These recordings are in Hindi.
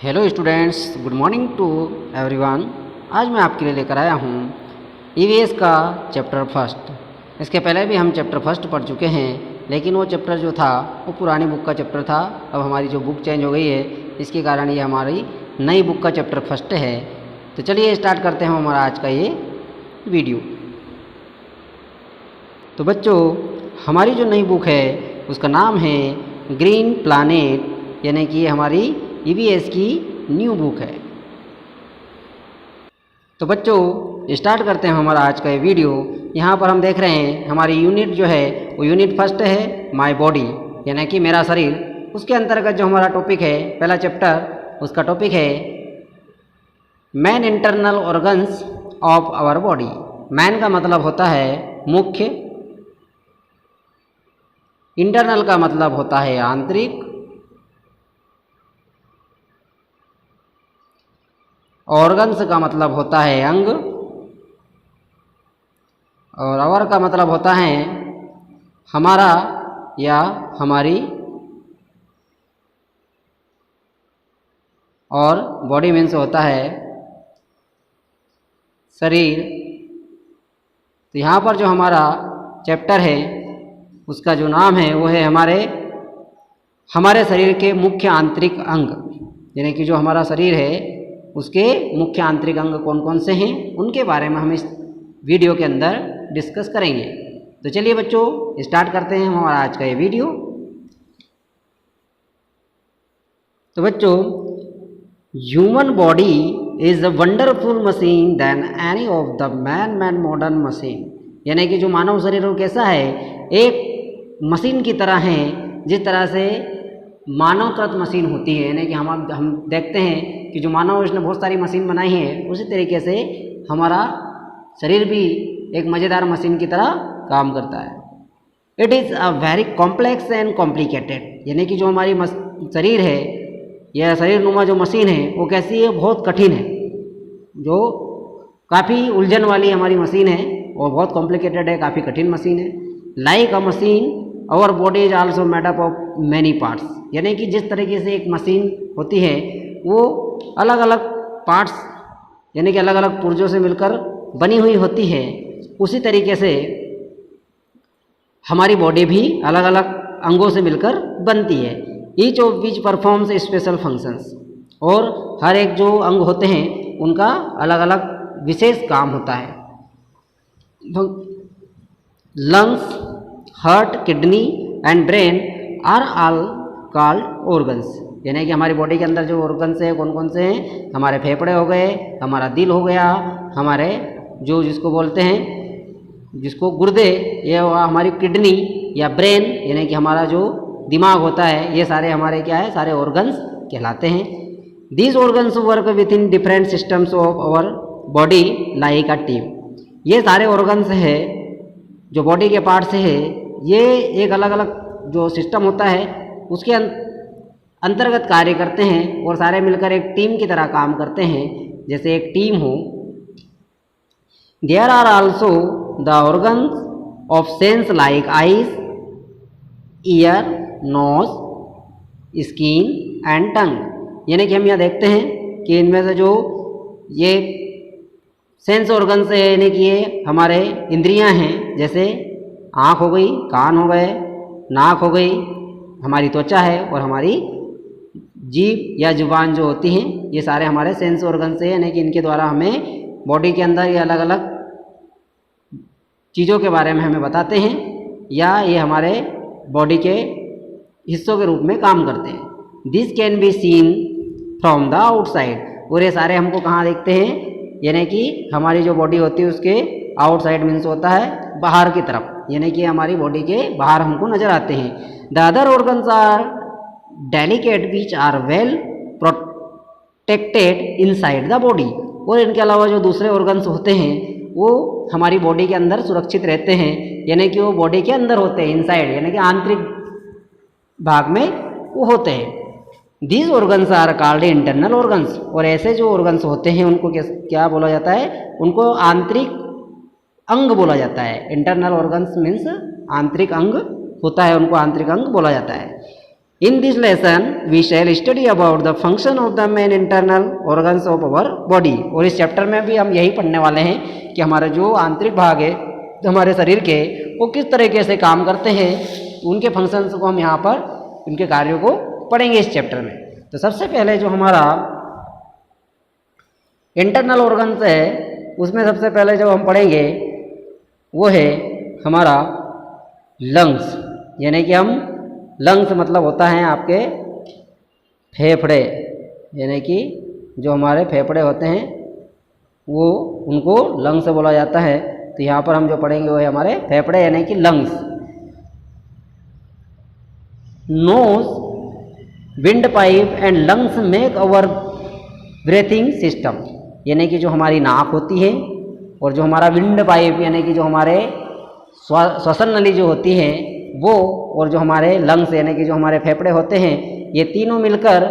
Hello students, good morning to everyone. आज मैं आपके लिए लेकर आया हूँ ईवीएस का चैप्टर फर्स्ट। इसके पहले भी हम चैप्टर फर्स्ट पढ़ चुके हैं, लेकिन वो चैप्टर जो था वो पुरानी बुक का चैप्टर था। अब हमारी जो बुक चेंज हो गई है, इसके कारण ये हमारी नई बुक का चैप्टर फर्स्ट है। तो चलिए स्टार्ट करते हैं हमारा आज का ये वीडियो। तो बच्चों, हमारी जो नई बुक है उसका नाम है ग्रीन प्लानेट, यानी कि हमारी ईवीएस की न्यू बुक है। तो बच्चों, स्टार्ट करते हैं हमारा आज का ये वीडियो। यहाँ पर हम देख रहे हैं हमारी यूनिट जो है वो यूनिट फर्स्ट है, माय बॉडी, यानी कि मेरा शरीर। उसके अंतर्गत जो हमारा टॉपिक है, पहला चैप्टर, उसका टॉपिक है main internal organs of our body. Main का मतलब होता है मुख्य, इंटरनल का मतलब होता है आंतरिक, ऑर्गन्स का मतलब होता है अंग, और आवर का मतलब होता है हमारा या हमारी, और बॉडी मीन्स होता है शरीर। तो यहाँ पर जो हमारा चैप्टर है उसका जो नाम है वो है हमारे शरीर के मुख्य आंतरिक अंग, यानी कि जो हमारा शरीर है उसके मुख्य आंतरिक अंग कौन कौन से हैं उनके बारे में हम इस वीडियो के अंदर डिस्कस करेंगे। तो चलिए बच्चों, स्टार्ट करते हैं हमारा आज का ये वीडियो। तो बच्चों, human body is a wonderful machine than any of the man modern machine, यानी कि जो मानव शरीर वो कैसा है, एक मशीन की तरह है। जिस तरह से मानवकृत मशीन होती है, यानी कि हम देखते हैं कि जो मानव इसने बहुत सारी मशीन बनाई है, उसी तरीके से हमारा शरीर भी एक मज़ेदार मशीन की तरह काम करता है। It is a very complex and complicated, यानी कि जो हमारी शरीर है या शरीर नुमा जो मशीन है वो कैसी है, बहुत कठिन है, जो काफ़ी उलझन वाली हमारी मशीन है और बहुत कॉम्प्लिकेटेड है, काफ़ी कठिन मशीन है। Like a machine our body is also made up of many parts, यानी कि जिस तरीके से एक मशीन होती है वो अलग अलग पार्ट्स, यानी कि अलग अलग पुर्जों से मिलकर बनी हुई होती है, उसी तरीके से हमारी बॉडी भी अलग अलग अंगों से मिलकर बनती है। Each of which performs special functions, और हर एक जो अंग होते हैं उनका अलग अलग विशेष काम होता है। Lungs, heart, kidney and brain are all called organs, यानी कि हमारी बॉडी के अंदर जो ऑर्गन्स है कौन कौन से हैं, हमारे फेफड़े हो गए, हमारा दिल हो गया, हमारे जो जिसको बोलते हैं जिसको गुर्दे, ये हमारी किडनी या ब्रेन, यानी कि हमारा जो दिमाग होता है, ये सारे हमारे क्या है, सारे ऑर्गन्स कहलाते हैं। These organs work within different systems of our body like a team. ये सारे ऑर्गन्स है जो बॉडी के पार्ट्स है, ये एक अलग अलग जो सिस्टम होता है उसके अंतर्गत कार्य करते हैं और सारे मिलकर एक टीम की तरह काम करते हैं, जैसे एक टीम हो। There are also the organs of sense like eyes, ear, nose, skin and tongue, यानी कि हम यहाँ देखते हैं कि इनमें से जो ये सेंस ऑर्गन्स है, यानी कि ये हमारे इंद्रियां हैं, जैसे आँख हो गई, कान हो गए, नाक हो गई, हमारी त्वचा है, और हमारी जीभ या जुबान जो होती हैं, ये सारे हमारे सेंस ऑर्गन्स हैं, यानी कि इनके द्वारा हमें बॉडी के अंदर ये अलग अलग चीज़ों के बारे में हमें बताते हैं, या ये हमारे बॉडी के हिस्सों के रूप में काम करते हैं। This can be seen from the outside, और ये सारे हमको कहाँ देखते हैं, यानी कि हमारी जो बॉडी होती है उसके आउटसाइड मीन्स होता है बाहर की तरफ, यानी कि हमारी बॉडी के बाहर हमको नजर आते हैं। The other organs are delicate which are well protected inside the body, और इनके अलावा जो दूसरे ऑर्गन्स होते हैं वो हमारी बॉडी के अंदर सुरक्षित रहते हैं, यानी कि वो बॉडी के अंदर होते हैं, इनसाइड, यानी कि आंतरिक भाग में वो होते हैं। These organs are called internal organs, और ऐसे जो ऑर्गन्स होते हैं उनको क्या बोला जाता है, उनको आंतरिक अंग बोला जाता है। इंटरनल ऑर्गन्स मीन्स आंतरिक अंग होता है, उनको आंतरिक अंग बोला जाता है। In this lesson, we shall study about the function of the main internal organs of our body. और इस चैप्टर में भी हम यही पढ़ने वाले हैं कि हमारे जो आंतरिक भाग है हमारे शरीर के वो किस तरीके से काम करते हैं, उनके फंक्शंस को हम यहाँ पर उनके कार्यों को पढ़ेंगे इस चैप्टर में। तो सबसे पहले जो हमारा इंटरनल ऑर्गन्स है उसमें सबसे पहले जो हम पढ़ेंगे वो है हमारा लंग्स, यानी कि हम लंग्स मतलब होता है आपके फेफड़े, यानी कि जो हमारे फेफड़े होते हैं वो उनको लंग्स बोला जाता है। तो यहाँ पर हम जो पढ़ेंगे वो है हमारे फेफड़े यानी कि lungs. Nose, windpipe and lungs make our breathing system, यानी कि जो हमारी नाक होती है और जो हमारा विंड पाइप यानी कि जो हमारे श्वसन नली जो होती है वो, और जो हमारे लंग्स यानी कि जो हमारे फेफड़े होते हैं, ये तीनों मिलकर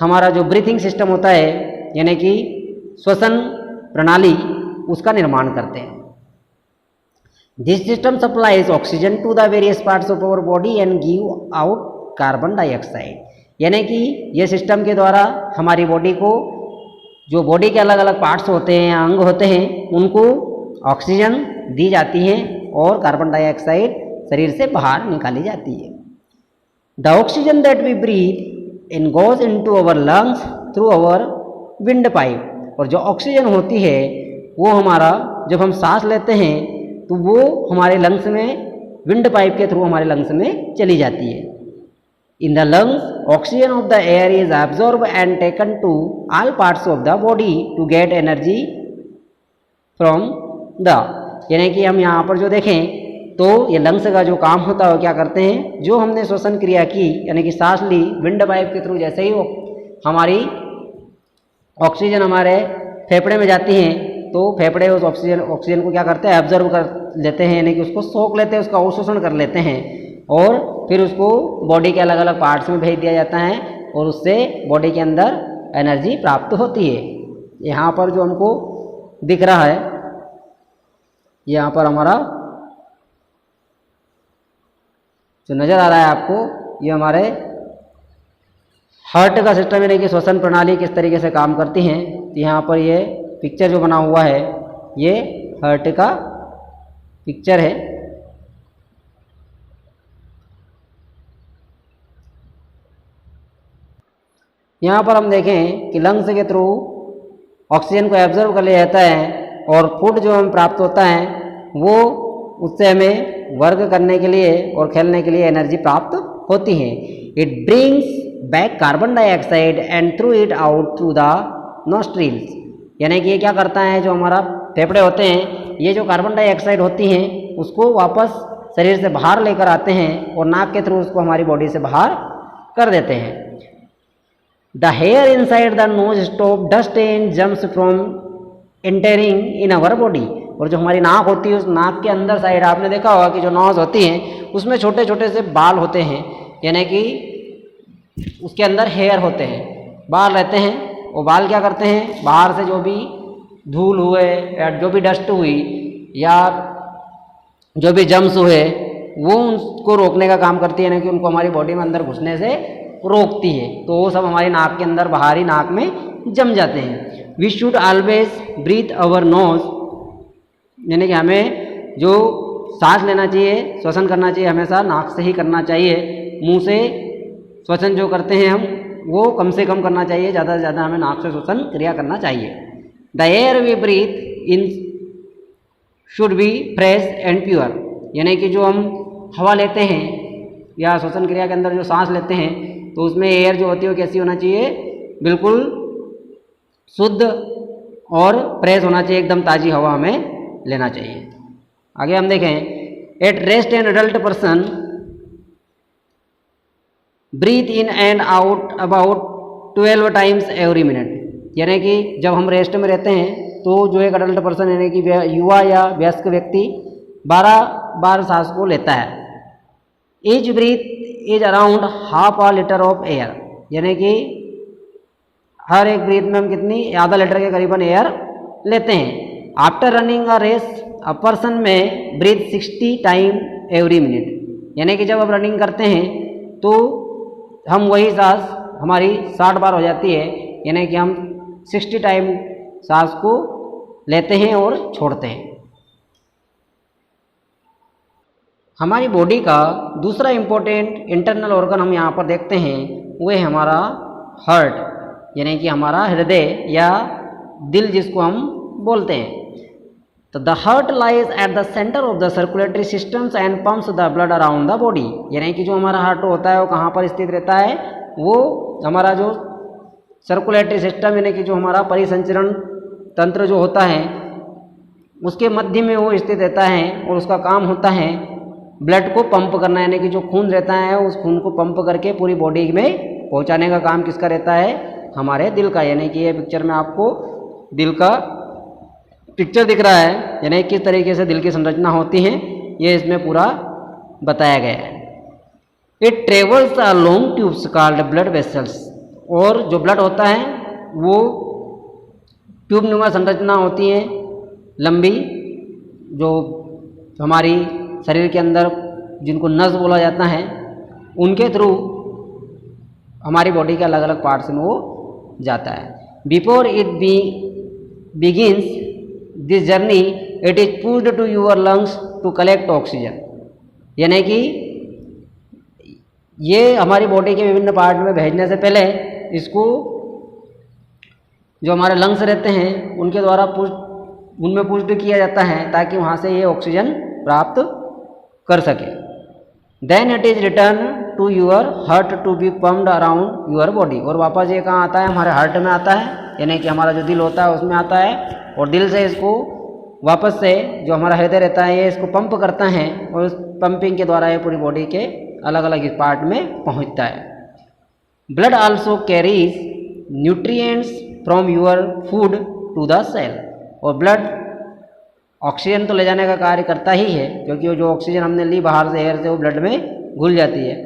हमारा जो ब्रीथिंग सिस्टम होता है यानी कि श्वसन प्रणाली उसका निर्माण करते हैं। This system supplies oxygen to the various parts of our body and give out carbon dioxide, यानी कि ये सिस्टम के द्वारा हमारी बॉडी को, जो बॉडी के अलग अलग पार्ट्स होते हैं या अंग होते हैं, उनको ऑक्सीजन दी जाती है और कार्बन डाइऑक्साइड शरीर से बाहर निकाली जाती है। The oxygen that we breathe in goes into our lungs through our windpipe, और जो ऑक्सीजन होती है वो हमारा जब हम सांस लेते हैं तो वो हमारे लंग्स में विंड पाइप के थ्रू हमारे लंग्स में चली जाती है। In the lungs oxygen of the air is absorb and taken to all parts of the body to get energy from the, यानी कि हम यहाँ पर जो देखें तो ये लंग्स का जो काम होता है वो क्या करते हैं, जो हमने श्वसन क्रिया की यानी कि सांस ली विंड पाइप के थ्रू, जैसे ही वो हमारी ऑक्सीजन हमारे फेफड़े में जाती है तो फेफड़े उस ऑक्सीजन को क्या करते हैं, एब्जॉर्ब कर लेते हैं, यानी कि उसको सोख लेते हैं, उसका अवशोषण कर लेते हैं और फिर उसको बॉडी के अलग अलग पार्ट्स में भेज दिया जाता है और उससे बॉडी के अंदर एनर्जी प्राप्त होती है। यहाँ पर जो हमको दिख रहा है, यहाँ पर हमारा जो नज़र आ रहा है आपको, ये हमारे हार्ट का सिस्टम यानी कि श्वसन प्रणाली किस तरीके से काम करती हैं। तो यहाँ पर ये पिक्चर जो बना हुआ है ये हार्ट का पिक्चर है। यहाँ पर हम देखें कि लंग्स के थ्रू ऑक्सीजन को एब्जॉर्ब कर लिया जाता है और फूड जो हमें प्राप्त होता है वो उससे हमें वर्क करने के लिए और खेलने के लिए एनर्जी प्राप्त होती है। It brings back carbon dioxide and through it out through the nostrils, यानी कि ये क्या करता है, जो हमारा फेफड़े होते हैं ये जो कार्बन डाइऑक्साइड होती हैं उसको वापस शरीर से बाहर लेकर आते हैं और नाक के थ्रू उसको हमारी बॉडी से बाहर कर देते हैं। The hair inside the nose stop dust and germs from entering in our body, और जो हमारी नाक होती है उस नाक के अंदर साइड आपने देखा होगा कि जो नोज होती है उसमें छोटे छोटे से बाल होते हैं, यानी कि उसके अंदर हेयर होते हैं, बाल रहते हैं। वो बाल क्या करते हैं, बाहर से जो भी धूल हुए या जो भी डस्ट हुई या जो भी जम्स हुए वो उनको रोकने का काम करती है, यानी कि उनको हमारी बॉडी में अंदर घुसने से रोकती है। तो वो सब हमारी नाक के अंदर बाहरी नाक में जम जाते हैं। We should always breathe our nose, यानी कि हमें जो सांस लेना चाहिए, श्वसन करना चाहिए, हमेशा नाक से ही करना चाहिए। मुंह से श्वसन जो करते हैं हम वो कम से कम करना चाहिए, ज़्यादा से ज़्यादा हमें नाक से श्वसन क्रिया करना चाहिए। The air we breathe in should be fresh and pure, यानी कि जो हम हवा लेते हैं या श्वसन क्रिया के अंदर जो सांस लेते हैं तो उसमें एयर जो होती है वो कैसी होना चाहिए, बिल्कुल शुद्ध और फ्रेश होना चाहिए, एकदम ताज़ी हवा हमें लेना चाहिए। आगे हम देखें, at rest an adult person breathe in and out about 12 times every minute, यानी कि जब हम रेस्ट में रहते हैं तो जो एक अडल्ट पर्सन यानी कि युवा या वयस्क व्यक्ति 12 बार सांस को लेता है। Each breath is around half a litre of air, यानी कि हर एक ब्रीथ में हम कितनी, आधा लीटर के करीबन एयर लेते हैं। After running a race a person may breathe 60 time every minute, यानी कि जब आप रनिंग करते हैं तो हम वही सांस हमारी 60 बार हो जाती है, यानी कि हम 60 टाइम सांस को लेते हैं और छोड़ते हैं। हमारी बॉडी का दूसरा इम्पोर्टेंट इंटरनल ऑर्गन हम यहाँ पर देखते हैं, वो है हमारा हार्ट, यानी कि हमारा हृदय या दिल जिसको हम बोलते हैं। तो the heart lies at the centre of the circulatory systems and pumps the blood around the body, यानी कि जो हमारा हार्ट होता है वो कहाँ पर स्थित रहता है, वो हमारा जो सर्कुलेटरी सिस्टम यानी कि जो हमारा परिसंचरण तंत्र जो होता है उसके मध्य में वो स्थित रहता है, और उसका काम होता है ब्लड को पंप करना, यानी कि जो खून रहता है उस खून को पंप करके पूरी बॉडी में पहुंचाने का काम किसका रहता है, हमारे दिल का। यानी कि ये पिक्चर में आपको दिल का पिक्चर दिख रहा है, यानी किस तरीके से दिल की संरचना होती है ये इसमें पूरा बताया गया है। It travels a long tubes called blood vessels, और जो ब्लड होता है वो ट्यूब नुमा संरचना होती है लंबी, जो हमारी शरीर के अंदर जिनको नस बोला जाता है, उनके थ्रू हमारी बॉडी के अलग अलग पार्ट्स में वो जाता है। Before it begins this journey it is pushed to your lungs to collect oxygen, यानी कि ये हमारी बॉडी के विभिन्न पार्ट में भेजने से पहले इसको जो हमारे लंग्स रहते हैं उनके द्वारा उनमें पुश्ड किया जाता है ताकि वहाँ से ये ऑक्सीजन प्राप्त कर सके। Then it is return to your heart to be pumped around your body, और वापस ये कहाँ आता है, हमारे हार्ट में आता है, यानी कि हमारा जो दिल होता है उसमें आता है, और दिल से इसको वापस से जो हमारा हृदय रहता है ये इसको पंप करता है, और उस पंपिंग के द्वारा ये पूरी बॉडी के अलग अलग पार्ट में पहुंचता है। Blood also carries nutrients from your food to the cell, और ब्लड ऑक्सीजन तो ले जाने का कार्य करता ही है, क्योंकि वो जो ऑक्सीजन हमने ली बाहर से एयर से वो ब्लड में घुल जाती है,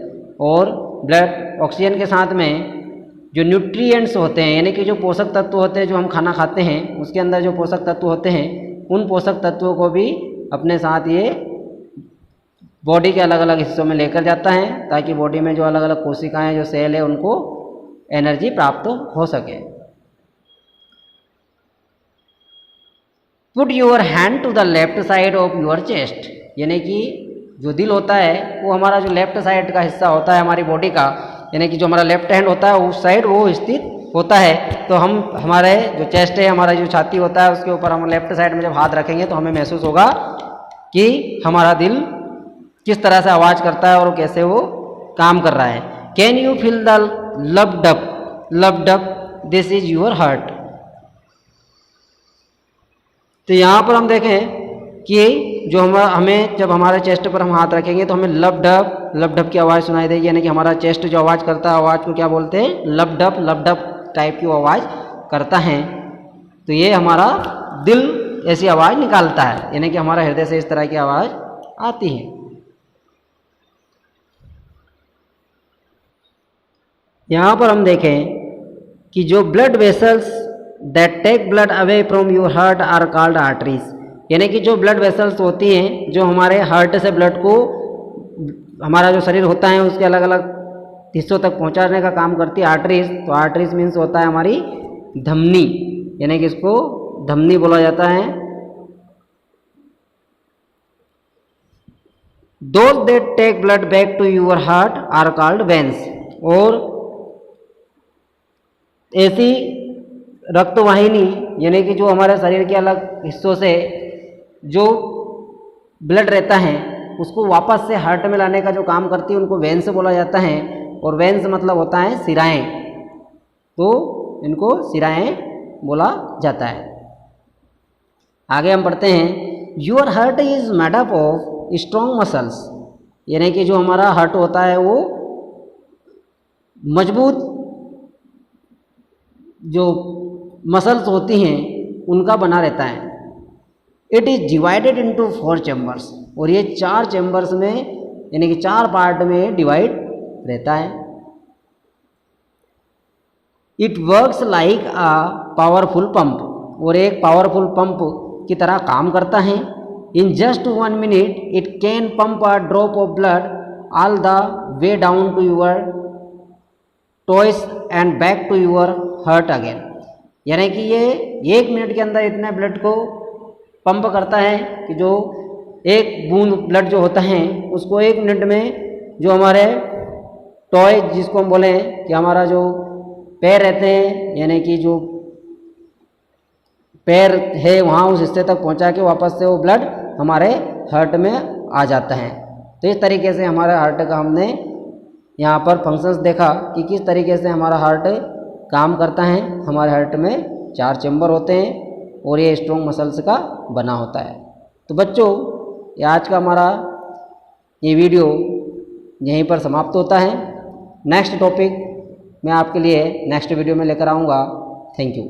और ब्लड ऑक्सीजन के साथ में जो न्यूट्रिएंट्स होते हैं यानी कि जो पोषक तत्व होते हैं जो हम खाना खाते हैं उसके अंदर जो पोषक तत्व होते हैं उन पोषक तत्वों को भी अपने साथ ये बॉडी के अलग अलग हिस्सों में लेकर जाता है, ताकि बॉडी में जो अलग अलग कोशिकाएं जो सेल है उनको एनर्जी प्राप्त हो सके। Put your hand to the left side of your chest, यानी कि जो दिल होता है वो हमारा जो लेफ्ट साइड का हिस्सा होता है हमारी बॉडी का, यानी कि जो हमारा लेफ्ट हैंड होता है उस साइड वो स्थित होता है। तो हम हमारे जो चेस्ट है हमारा जो छाती होता है उसके ऊपर हम लेफ्ट साइड में जब हाथ रखेंगे तो हमें महसूस होगा कि हमारा दिल किस तरह से आवाज़ करता है और कैसे वो काम कर रहा है। Can you feel the loved up this is your heart. तो यहाँ पर हम देखें कि जो हमें जब हमारे चेस्ट पर हम हाथ रखेंगे तो हमें लव्ड अप की आवाज़ सुनाई देगी, यानी कि हमारा चेस्ट जो आवाज़ करता है आवाज़ को क्या बोलते हैं, लव्ड अप टाइप की आवाज़ करता है। तो ये हमारा दिल ऐसी आवाज़ निकालता है, यानी कि हमारा हृदय से इस तरह की आवाज़ आती है। यहाँ पर हम देखें कि जो blood vessels that take blood away from your heart are called arteries, यानी कि जो ब्लड वेसल्स होती हैं जो हमारे हार्ट से ब्लड को हमारा जो शरीर होता है उसके अलग अलग हिस्सों तक पहुंचाने का काम करती है आर्टरीज। तो आर्टरीज मीन्स होता है हमारी धमनी, यानी कि इसको धमनी बोला जाता है। Those that take blood back to your heart are called veins, और ऐसी रक्तवाहिनी यानी कि जो हमारे शरीर के अलग हिस्सों से जो ब्लड रहता है उसको वापस से हार्ट में लाने का जो काम करती है उनको वेन्स बोला जाता है। और वेन्स मतलब होता है सिराएं, तो इनको सिराएं बोला जाता है। आगे हम पढ़ते हैं, your heart is made up of strong muscles, यानी कि जो हमारा हार्ट होता है वो मजबूत जो मसल्स होती हैं उनका बना रहता है। It is divided into 4 chambers, और ये 4 चैम्बर्स में यानी कि 4 पार्ट में डिवाइड रहता है। It works like a powerful pump, और एक पावरफुल पंप की तरह काम करता है। In just 1 minute it can pump a drop of blood all the way down to your toes and back to your heart again. यानी कि ये 1 मिनट के अंदर इतने ब्लड को पंप करता है कि जो एक बूंद ब्लड जो होता है उसको 1 मिनट में जो हमारे टॉय जिसको हम बोले कि हमारा जो पैर रहते हैं यानी कि जो पैर है वहाँ उस हिस्से तक पहुँचा के वापस से वो ब्लड हमारे हार्ट में आ जाता है। तो इस तरीके से हमारे हार्ट का हमने यहाँ पर फंक्शंस देखा कि किस तरीके से हमारा हार्ट काम करता है। हमारे हार्ट में 4 चैम्बर होते हैं और ये स्ट्रॉन्ग मसल्स का बना होता है। तो बच्चों ये आज का हमारा ये वीडियो यहीं पर समाप्त होता है। नेक्स्ट टॉपिक मैं आपके लिए नेक्स्ट वीडियो में लेकर आऊँगा। Thank you.